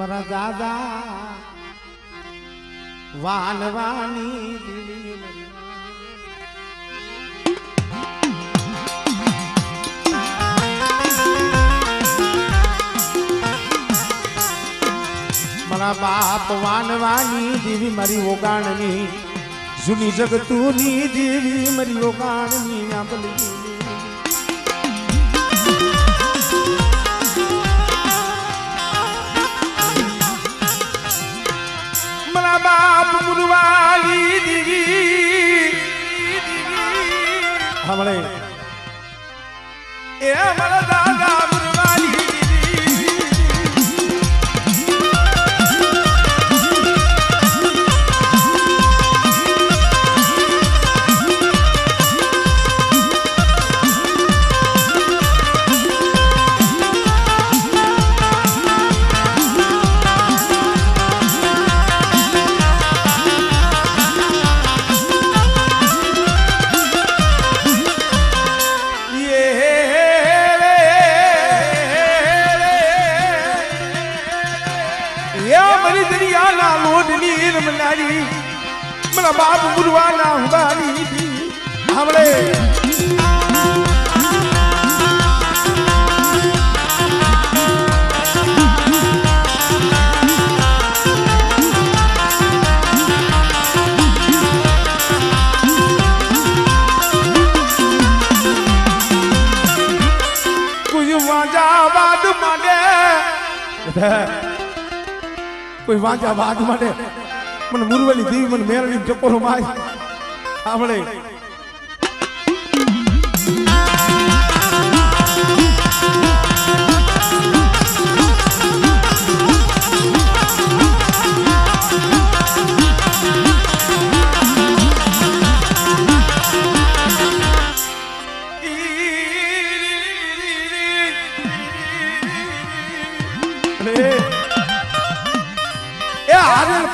મારા દાદા વાનવાની દીવી મારા બાપ વાનવાની દેવી મારી ઓગાણની જૂની જગતુની દેવી મારી ઓગાણની આંબલી મારા બાપ મુરવાલી દેવી હમણે એ મારા દાદા મુરવાલી मेरा बाप बुरवाना हुबारी हमरे कुछ वाजाबाद माने कोई वाजाबाद माने मन मुरवाली देवी मन मेरणी टपोरो माय हमळे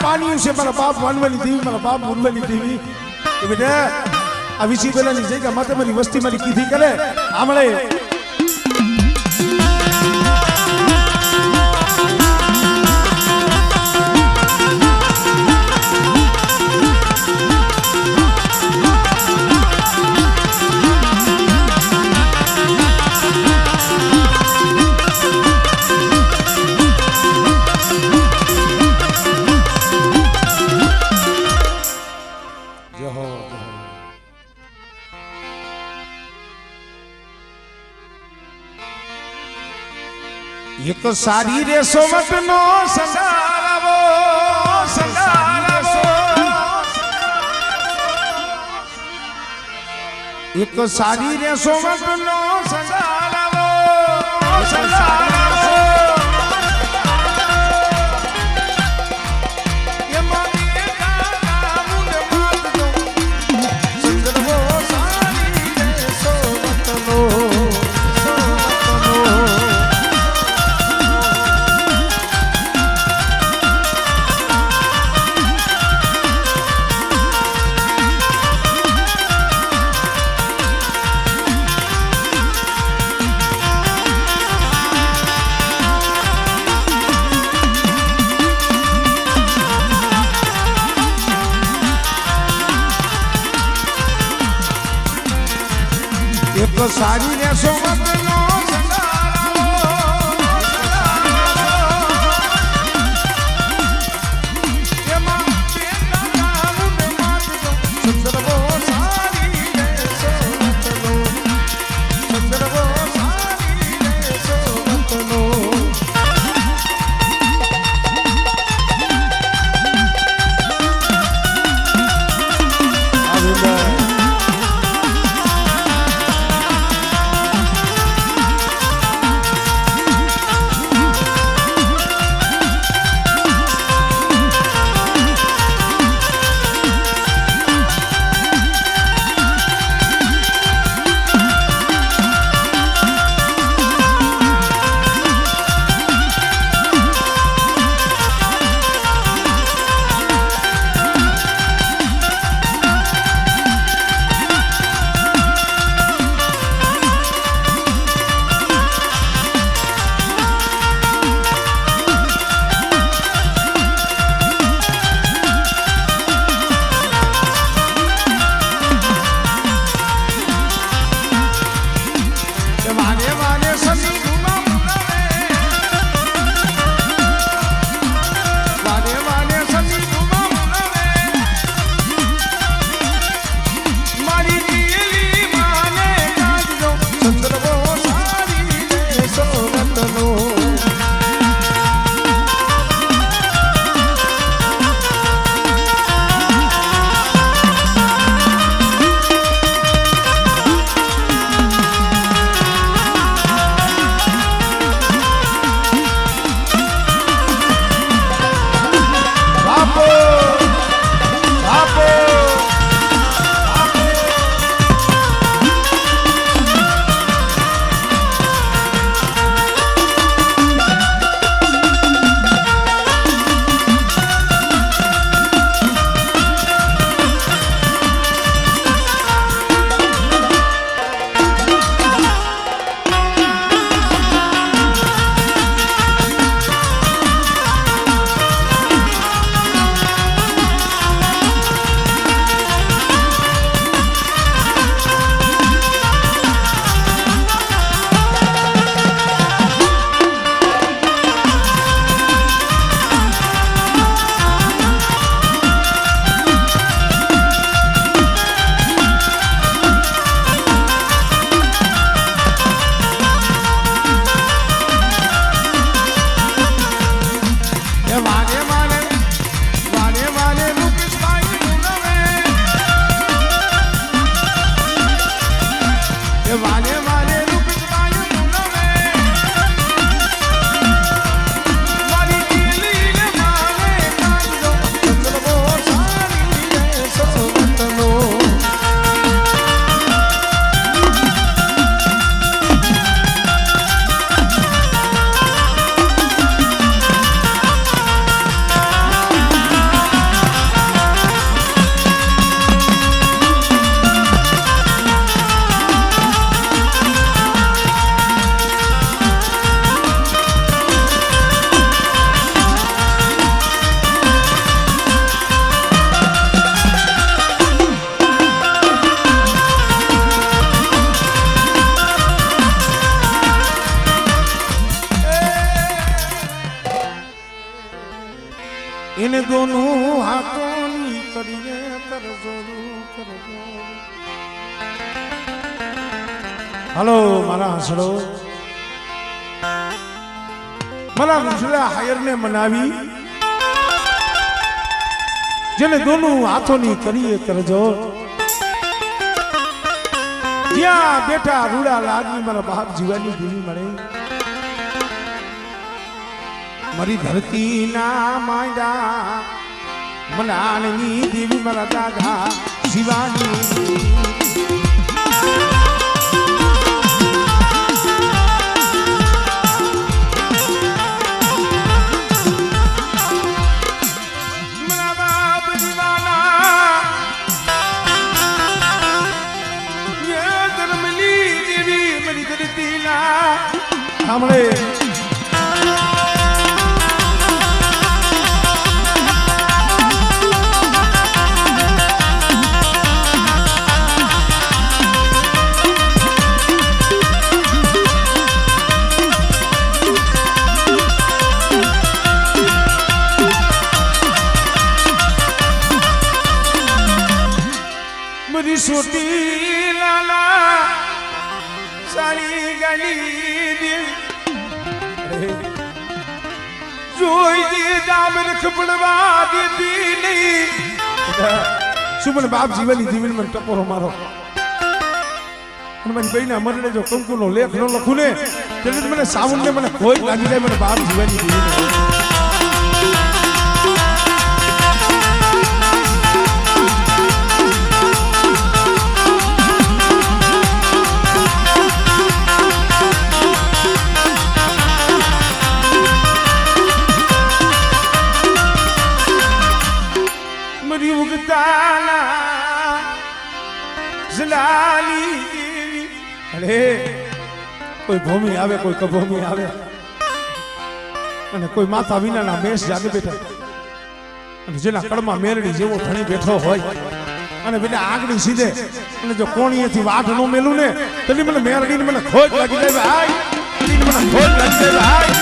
पानी से मेरा बाप वानवाली देवी मेरा बाप मुरवाली देवी तो बेटा अभी सी बेला नहीं जाएगा माता मेरी वस्ती मेरी की थी करे हमले एक सारी रे सोमत नो संगारावो एक सारी रे सोमत नो संगारावो ये माने का मुंड मात दो सुंदर हो सारी रे सोमत नो एक सारी ने सोमत नो संगारावो ये माते का मुंड मात दो सुंदर वो सारी ने सोमत नो सुंदर वो सारी ने सोमत नो એને દોનું હાથોની કરીને કરજો કરજો. હાલો મારા હસડો, મારા ગુજરા હાયરને મનાવી જેને દોનું હાથોની કરીએ કરજો. જ્યાં બેઠા રૂડા લાગી મારા બાપ જીવાની દેવી મળે. મારી ધરતી ના માંડા મનાણની દેવી મારા દાદા શિવાની. સાંભળે મારી છોટી લાલા સારી ગલી જોઈ દામન ખપડવા દેતી નહીં. સુમન બાપ જીવનની જીવન મને ટપોરો મારો મારી બહેના મરડે જો કંકુનો લેખ ન લખું ને એટલે મને સાવન ને મને કોઈ લાગી જાય. મને બાપ જીવનની જીવન કોઈ ભૂમિ આવે કોઈ કભૂમિ આવે અને કોઈ માથા વિનાના મેષ જાગે બેઠા અને જેના કડમાં મેરડી જેવો ધણી બેઠો હોય અને બેટા આગળ સીધે અને જો કોણીએથી વાઢ નો મેલું ને તો મને મેરડીને મને ખોજ લાગી જાય ભાઈ. મને ખોજ લાગી જાય ભાઈ.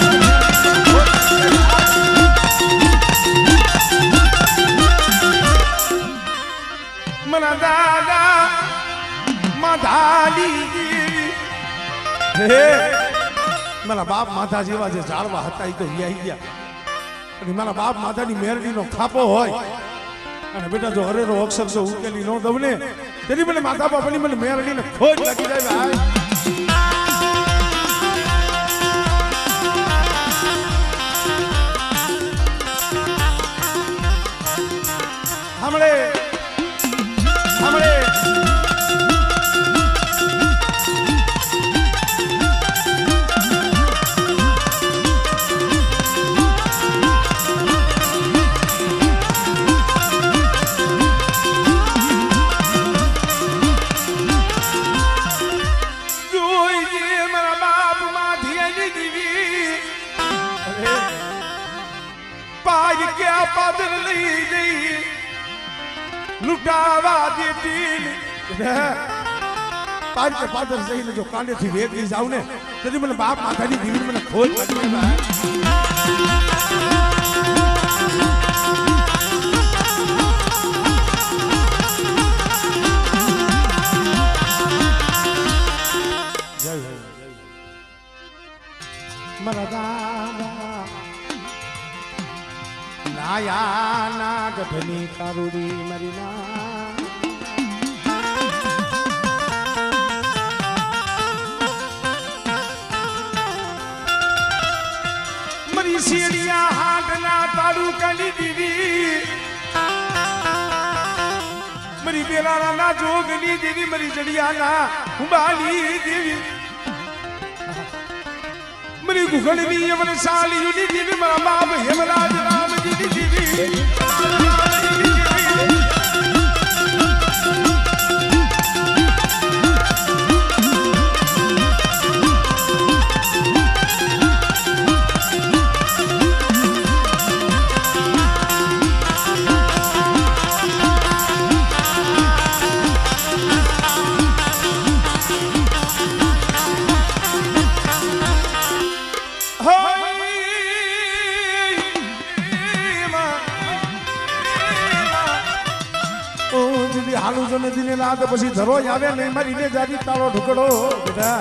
મના દાદા માધાલી મારા બાપ માથા જેવા જે ઝાડવા હતા એ તો વ્યાઈ ગયા. અને મારા બાપ માથાની મેરડીનો ખાપો હોય અને બેટા જો હરેરો અક્ષર જો ઉકેલી નો દઉં ને તેની મને માથા બાપાની મને મેરડીને ખોજ લાગી જાય ભાઈ. હમણે હમણે લૂટાવા દેતી પાંચ પાદર જઈને જો કાંડે થી વેગી જાવ ને તેથી મને બાપ માથાની દીવી મને ખોજ મારા દાદા નાયા ના ગઢની કારુડી મારી ના મારી શેરિયા હાડના તારું કાલી દીવી મારી બેલાના ના જોગની દેવી મારી જડિયાના ઉબાલી દેવી મારી ગુગળની યમન સાલીની દેવી મારા બાપ હેમરાજ રામજીની દેવી જો નદી ને ના તો પછી ધરો આવે ને મારી ને જાજી તાળો ઢુકડો બેટા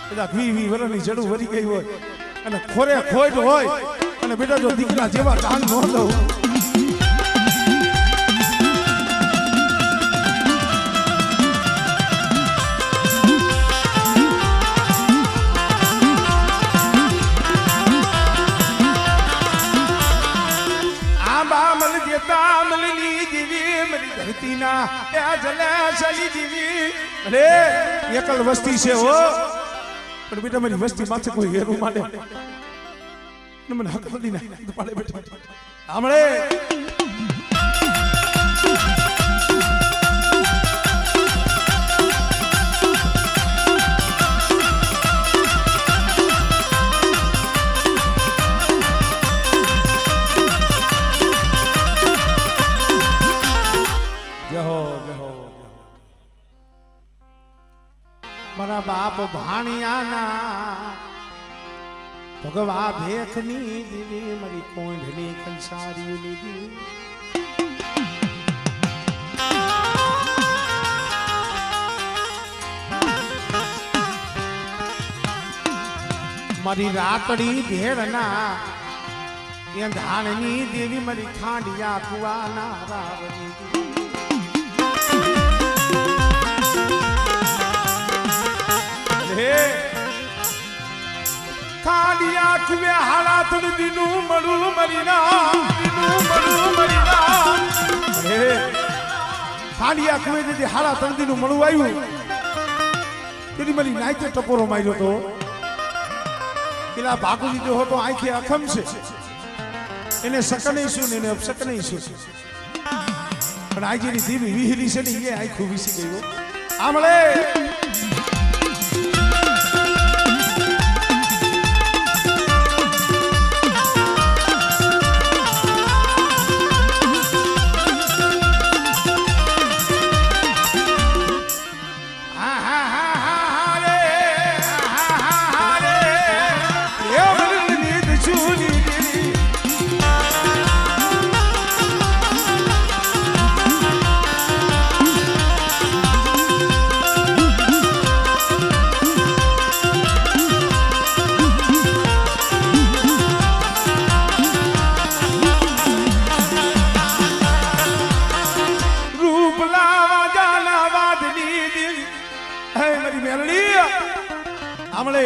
બેટા 20 વર્ષની જડું વરી ગઈ હોય અને ખોરે ખોટ હોય અને બેટા જો દીકરા જેવા કાન ન દઉં એકલ વસ્તી છે હો પણ બેટા મારી વસ્તી માથે કોઈ હેરું માને મને હક નથી ના પાડે બેટા આમળે મારા બાપ ભાણિયાના ભગવા ભેખની દીવી મારી કોંઢની કંસારી લીધી મારી રાતડી ભેળના એ ધાણની દેવી મારી ખાંડિયા કુવાના રાવની ખાડિયા કુવે હાલા તણ દીનું મળું મરીના દીનું મળું મરીના અરે ખાડિયા કુવે દીદી હાલા તણ દીનું મળું આવ્યું તેની મારી નાઈતે ટપોરો માર્યો તો પેલા ભાગુજી જો હતો આંખે અખમ છે એને શકને શું ને એને અપશકને શું પણ આજની દેવી વિહરી છે ને એ આંખું વિસી ગયું આમળે આમળે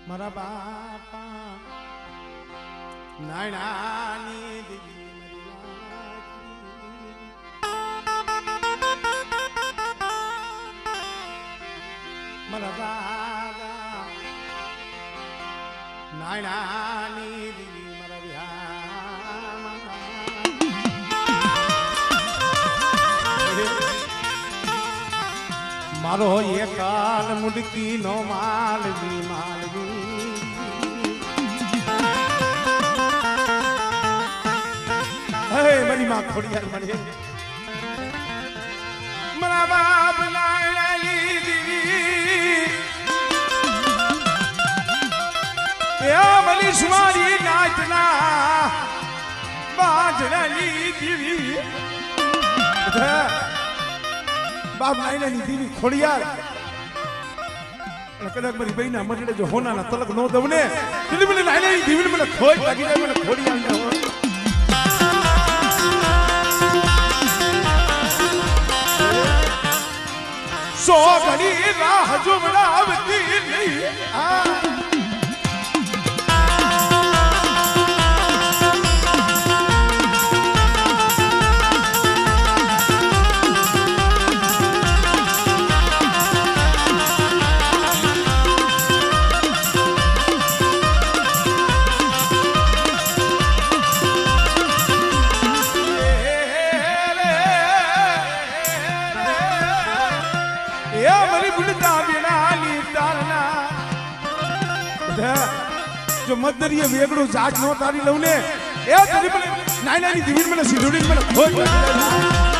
મારા બાપા નાયણાની દીદી મારા દાદા નાયણાની દીદી મારા વિહાર મારો એકાલ મુડકી નો માલવી માલવી હે મારી માં ખોડિયાર મળે મારા બાપ નાયણાની દીદી એ મલીશ મારી નાચના બાજરાની દીવી બાપ નાયણાની દીવી ખોડિયાર કદાચ મારી બહેના મરડે જો હોનાના તલક નો દઉં ને એટલે મને નાયણાની દીવી મને ખોજ લાગી જાય મને ખોડિયાર સો ઘડી રાહ જોવડાવતી નહીં જો મદરીએ વેગડું જાગ નો તારી લઉં ને એ તરી મને નાઈ નાની દીવીન મને સીધુડી મને ખોજ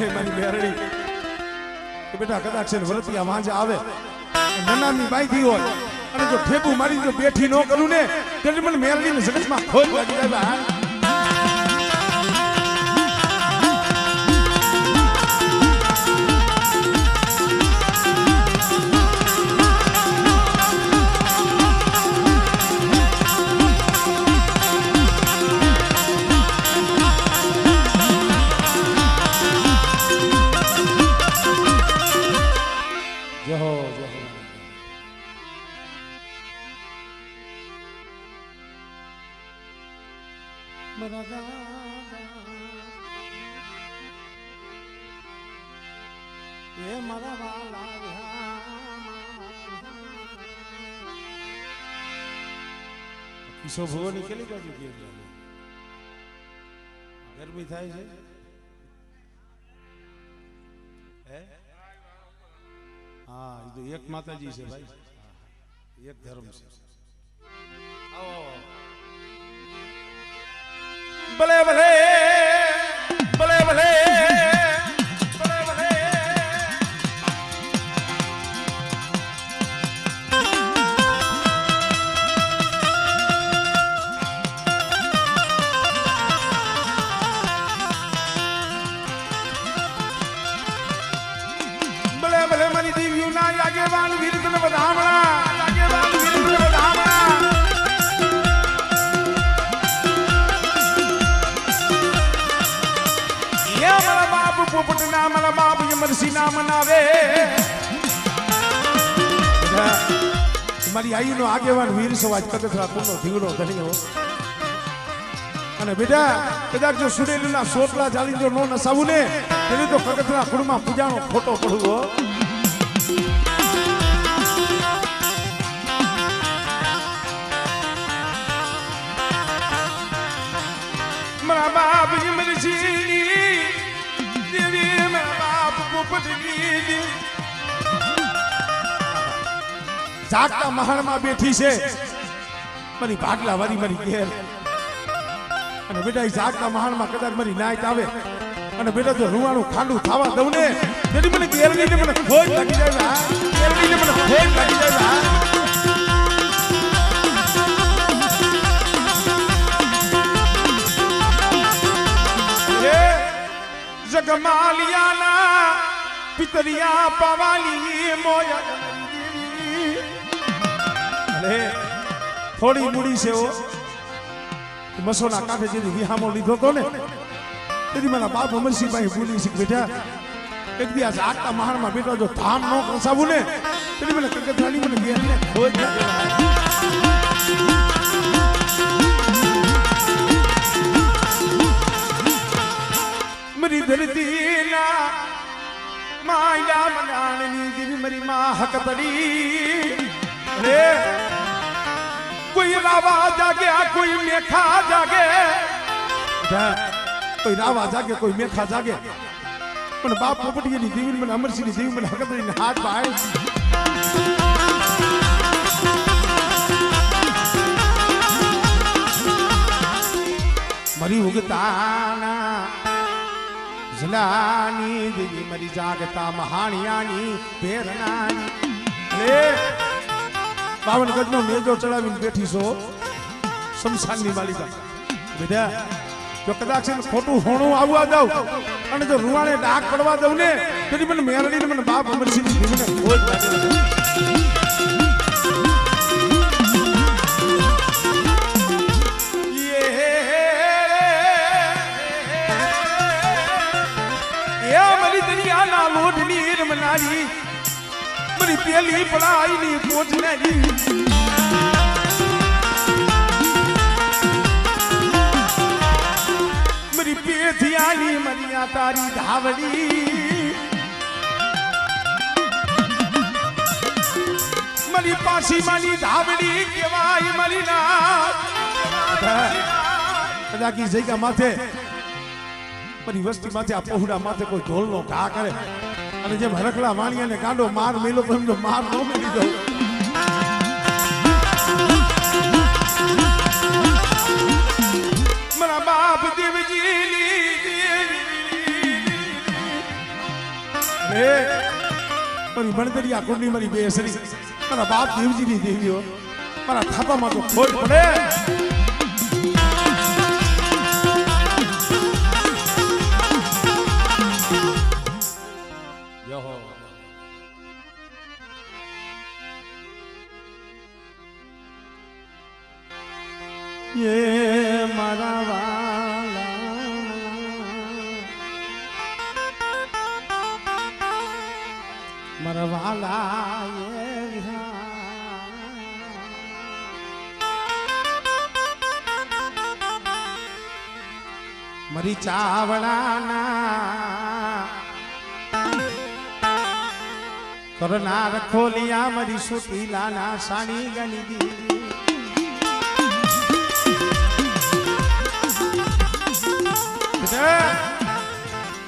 મારી બેરડી કે બેટા કદાચ છે વરતિયા વાંજે આવે નનાની બાઈ હોય અને જો ઠેબુ મારી જો બેઠી ન કરું ને એટલે મને મેરડીને જગતમાં ખોજ લાગી જાય કિશો ભુવની કેટલી બાજુ ગરમી થાય છે હા એ તો એક માતાજી છે ભાઈ એક ધર્મ છે ભલે ભલે ભલે ભલે મારી આઈ નો આગેવાન વીર સમાજ કદથરા કુનો ધીંગડો ધણીઓ અને બેટા કદાચ જો સુડેલીના સોટલા ચાલી જો નો નસાવું ને તેની તો કદથરા કુળમાં પૂજાનો ખોટો પડવો મારા બાપ મરજી દેવી મારા બાપ પોપટની જાગતા મહાણમાં બેઠી છે મારી ભાગલા વાળી મારી ઘેર અને બેટા જાગતા મહાણમાં કદાચ મારી નાઈટ આવે અને બેટા જો રૂવાણું ખાંડું ખાવા દઉં ને તેથી મને કેરળીને મને ખોજ લાગી જાય કેરળીને મને ખોજ લાગી જાય જગમાલિયાના પિતરિયા પવાલી મોયા થોડી મૂડી છે મસોના કાંઠે જેથી વિહામો લીધો હતો ને તેથી મારા બાપ અમરસિંહભાઈ બોલી છે બેટા એક દિવસ આગતા મહાણમાં બેઠો જો ધામ ન કસાવું ને તેથી મને કગથરાની મને ઘેરને ખોજ મરી ધરતીના માયલા મનાણની દેવી મારી માં હક તડી રે कोई रावा जागे कोई मेखा जागे कोई रावा जागे कोई मेखा जागे पण बाप पोपटी ની દેવી મને અમરસિંહ ની દેવી મને હકતરી હાથ ભાઈ મરી ઉગતાના જલાની દેવી મરી જાગતા મહાણિયાની ભેરનાની રે બાવન ગજનો મેજો ચડાવીને બેઠી છો શમશાનની માલિકા બેટા જો કદાચ ખોટું હોણું આવવા દઉં અને જો રૂવાણે ડાક પડવા દઉં ને તેથી મને મેરડીને મને બાપ અમરસિંહ મને ખોજ લાગે મારી દરિયાના લોઢની રમનારી મારી પેલી પડાઈની પહોંચનારી મારી ના તારી ધાવડી મારી પાછી મારી ધાવડી કેવાય મારી ના કદાચ જગ્યા માથે મારી વસ્તી માથે આ પહોળા માથે કોઈ ઢોલનો ઘા કરે અને જેમ હરકલા વાણિયાને કાંડો માર મેલો તો એમનો માર ન મેલી દો મારા બાપ દેવજી મારી ભણતરિયા કુંડલી મારી બેસરી મારા બાપ દેવજીની દેવીઓ મારા થાપામાં તો ખોટ પડે ये मारा वाला मारा वाला ये मरी चावड़ाना करना रखो लिया मरी सुती लाना सानी गनी दी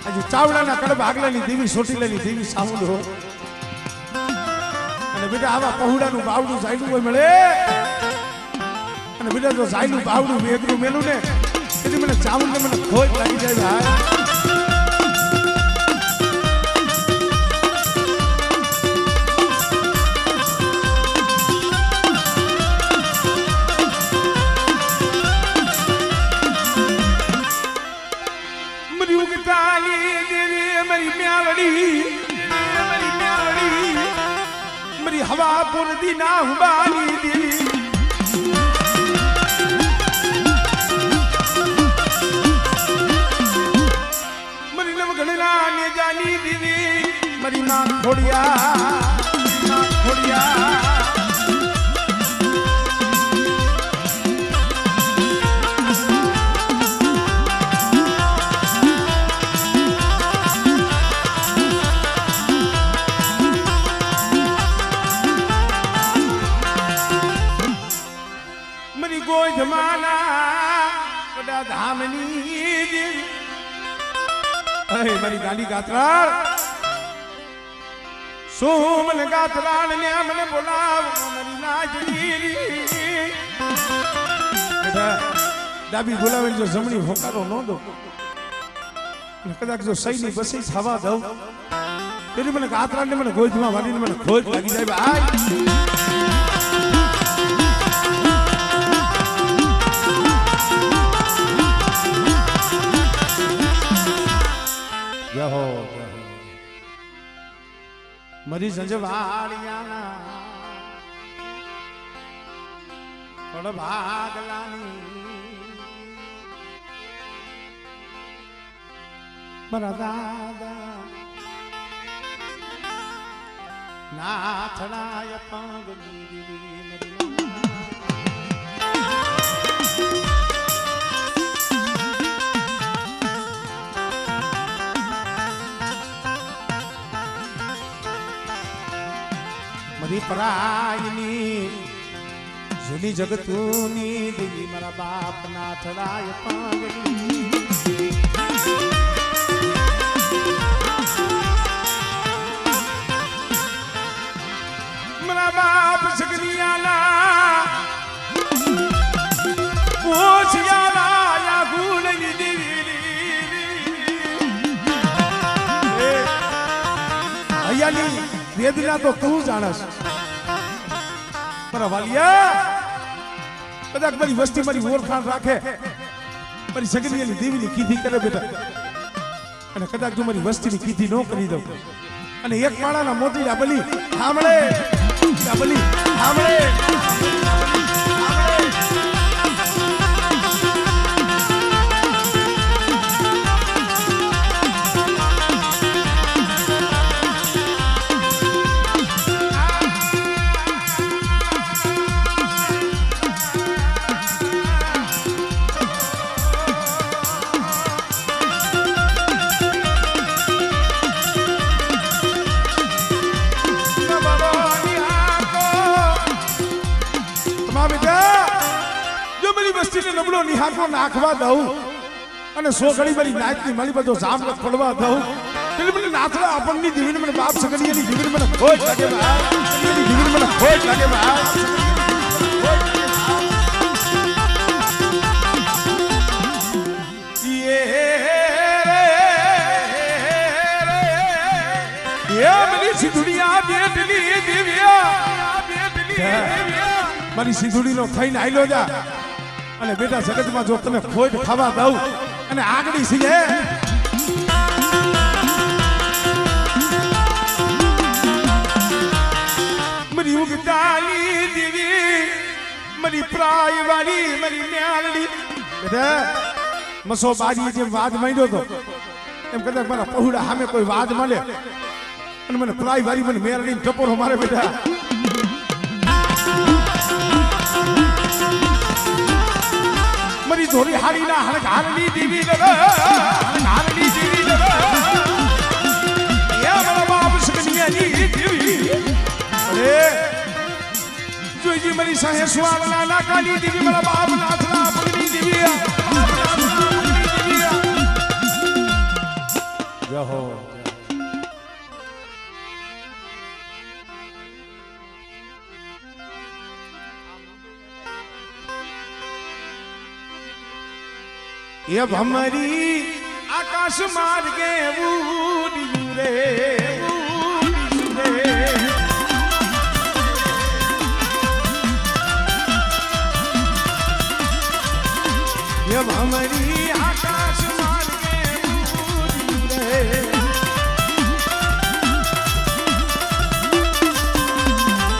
આજે ચાવડાના કડબ આગલાની દેવી સોટીલાની દેવી સામુંડો અને બેટા આવા પહોળાનું બાવડું જાયલું હોય મળે અને બેટા જો જાયલું બાવડું વેગરું મેલું ને એટલે મને ચાવડને મને ખોટ લાગી જાય ભાઈ मरी हवा पुरदी ना हुबानी देवी मरी नवगढ़ना ने जानी देवी मरी नाक खोड़िया कोई जमाना बड़ा धामनी अरे मारी गाली गात्राल सोमन गात्राल ने हमने बोलाव मारी नाजरी डाबी बोलावे जो जमणी होकारो न दो कदाच जो सही नहीं बस हवा दो तेरी मैंने गात्राल ने मैंने गोजमा वाली ने मैंने खोज लगी जाए भाई हो मरी संजवाड़ियाना थोड़ा भागलानी मरा दादा नाथड़ाय पागली मरी परायनी जुनी जगतूनी देवी मारा बाप नाथड़ाय पागली मारा बाप सगनियाला पोछियाला या गुणनी देवी अयाली वेदना तो तू जाणस पर वालिया कदाच मारी वस्ती मारी ओरखाण राखे मारी सगनीની દેવીની કીધી કરે બેટા અને કદાચ તું મારી વસ્તીની કીધી નો કરી દઉં અને એક માળાના મોતીડા બલી સાંભળે બલી સાંભળે વસ્તીને નબળો નિહાળમાં નાખવા દઉં અને સો ઘડી મારી નાચની મારી બધો જામ પડવા દઉં એટલે મને નાથડા આપણની જીવન મને બાપ સગડીની જીવન મને ખોટ લાગે ભાઈ જીવન મને ખોટ લાગે ભાઈ મારી સિંધુડીનો થઈને આયલો જા અને બેટા જગતમાં જો તને ખોટ ખાવા દઉં અને આગળી સીએ મારી ઉગતાલી દેવી મારી પ્રાય વાળી મારી ન્યાલડી બેટા મસો બાજી જે વાદ માંડ્યો તો એમ કદાચ મારા પહોળા સામે કોઈ વાદ મળે અને મને પ્રાય વાળી મને મેરડી ટપોરો મારે બેટા મારી ધોરી હાડીના હણકારની દેવી હણકારની દેવી મારા બાપ સગનિયાની દેવી અરે જોઈજી મારી સાહે સુવાળના નાકાની દેવી મારા બાપ નાથના પગની દેવી જય હો ये हमारी आकाश मार्गे उड़ियूं रे ये हमारी आकाश मार्गे उड़ियूं रे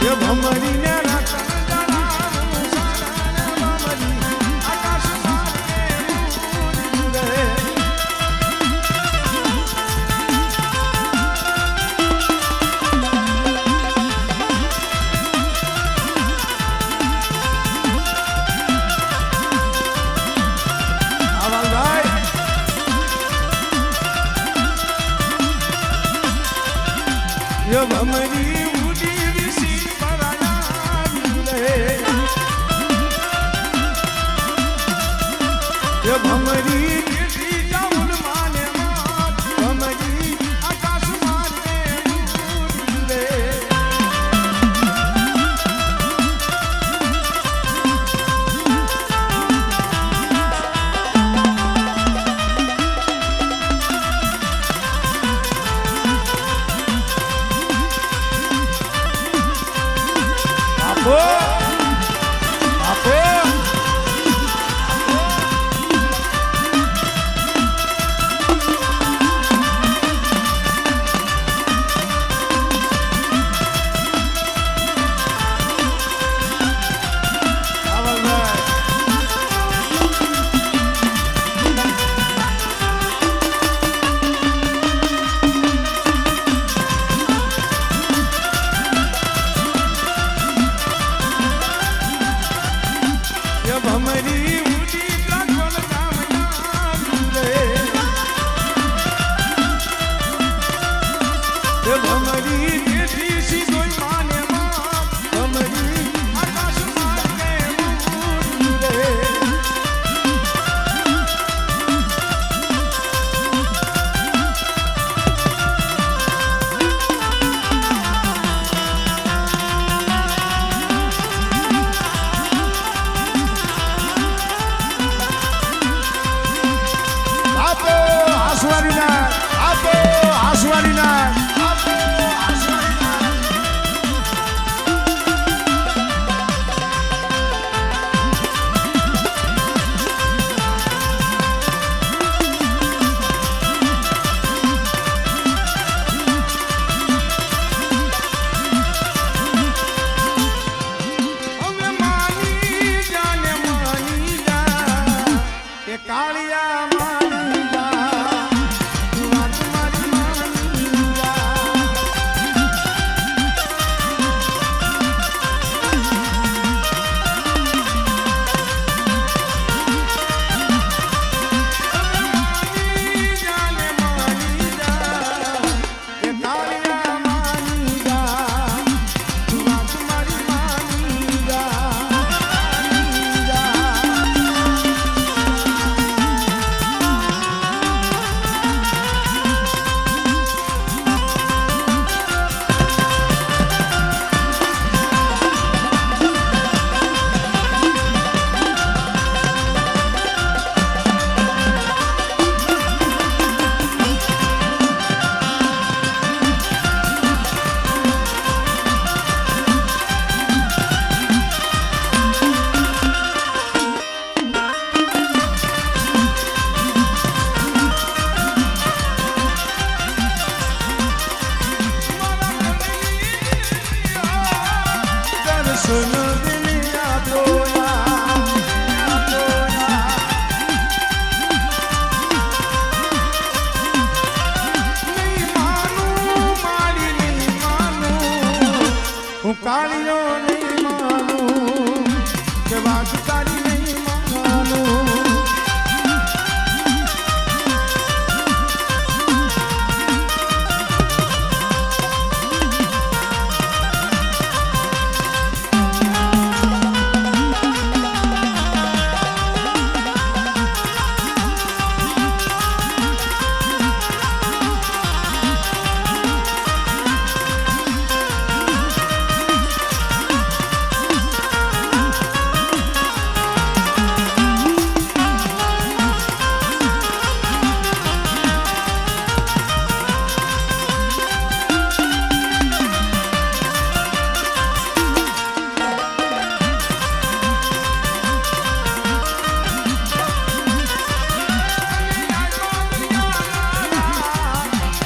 ये हमारी ने जब हमारी उड़ी विसी पराया रे जब हमारी गिरती जाऊन माने मात हमारी आकाश माने रे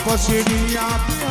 પસીડી આપી